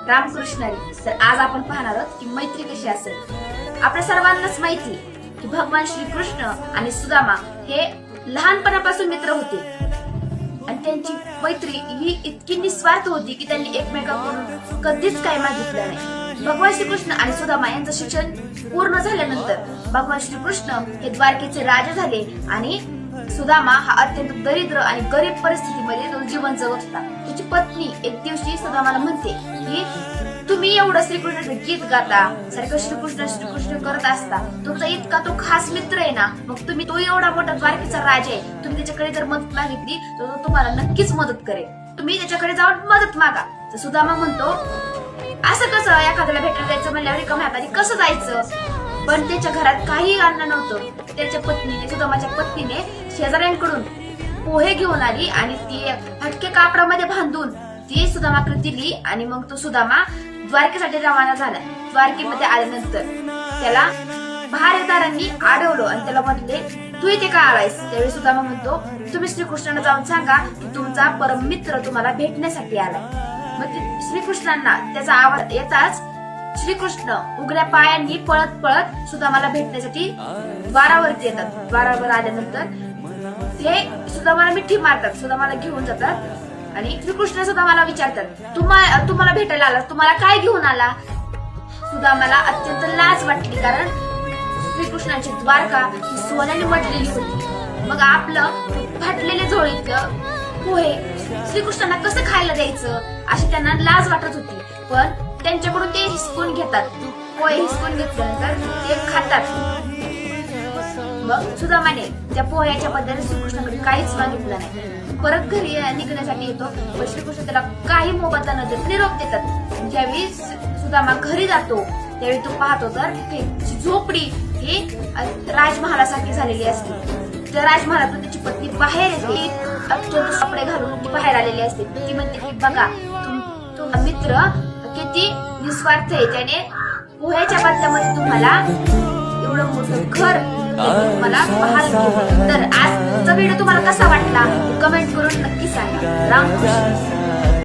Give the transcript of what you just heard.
रामकृष्ण हरी. तर आज आपण पाहणार आहोत की मैत्री कशी असेल. आपल्या सर्वांनाच माहिती की भगवान श्रीकृष्ण आणि सुदामा हे लहानपणापासून मित्र होते आणि त्यांची मैत्री ही इतकी निस्वार्थ होती की त्यांनी एकमेकांकडून कधीच काही मागितलं नाही. भगवान श्रीकृष्ण आणि सुदामा यांचं शिक्षण पूर्ण झाल्यानंतर भगवान श्रीकृष्ण हे द्वारकेचे राजा झाले आणि सुदामा हा अत्यंत दरिद्र आणि गरीब परिस्थितीमध्ये तो जीवन जगत होता. त्याची पत्नी एक दिवशी सुदामाला म्हणते की तुम्ही एवढं श्रीकृष्णाचं गीत गाता, सारखं श्रीकृष्ण श्रीकृष्ण करत असता, तुमचा इतका तो खास मित्र आहे ना, मग तुम्ही तो एवढा मोठा द्वारकेचा राजा आहे, तुम्ही त्याच्याकडे जर मदत मागितली तर तो तुम्हाला नक्कीच मदत करेल. तुम्ही त्याच्याकडे जाऊन मदत मागा. तर सुदामा म्हणतो असं कसं एखाद्याला भेटायला जायचं म्हणल्यावर रिकाम्या हाताने कसं जायचं. पण त्याच्या घरात काही अन्न नव्हतं. त्याच्या पत्नीने सुदामाच्या पत्नीने शेजाऱ्यांकडून पोहे घेऊन आली आणि ती हटके कापडामध्ये बांधून ती सुदामाकडे दिली आणि मग तो सुदामा द्वारकेसाठी रवाना झाला. द्वारकेमध्ये आल्यानंतर त्याला पहारेदारांनी अडवलं आणि त्याला म्हटले तू इथे का आलायस. त्यावेळी सुदामा म्हणतो तुम्ही श्रीकृष्णाला जाऊन सांगा की तुमचा परम मित्र तुम्हाला भेटण्यासाठी आलाय. मग श्रीकृष्णांना त्याचा आवाज येताच श्रीकृष्ण उघड्या पायांनी पळत पळत सुदामाला भेटण्यासाठी द्वारावरती येतात. द्वारावर आल्यानंतर ते सुदामाला मिठी मारतात, सुदामाला घेऊन जातात आणि श्रीकृष्ण सुदामाला विचारतात तुम्हाला भेटायला आला, तुम्हाला काय घेऊन आला. सुदामाला अत्यंत लाज वाटली कारण श्रीकृष्णाची द्वारका ही सोन्याने मटलेली होती. मग आपलं फाटलेले झोळीतलं पोहे श्रीकृष्णांना कसं खायला द्यायचं अशी त्यांना लाज वाटत होती. पण त्यांच्याकडून ते हिसकून घेतात. पोहे हिसकून घेतल्यानंतर ते खातात. मग सुदामाने त्या पोह्याच्या बद्दल श्रीकृष्णाकडे काहीच मागितलं नाही. परत घरी निघण्यासाठी येतो पण श्रीकृष्ण त्याला काही मोबदला न देत निरोप देतात. ज्यावेळी सुदामा घरी जातो त्यावेळी तो पाहतो तर तिथे झोपडी ही राजमहालासारखी झालेली असते. त्या राजमहालातून त्याची पत्नी बाहेर येते. अत्यंत कपडे घालून ती बाहेर आलेली असते. ती म्हणते की बघा तुमचा मित्र किती निस्वार्थ आहे, त्याने पोह्याच्या बदल्यामध्ये तुम्हाला एवढं मोठं घर तुम्हाला पाहायला. तर आजचा व्हिडिओ तुम्हाला कसा वाटला कमेंट करून नक्की सांगा. रामकृष्ण.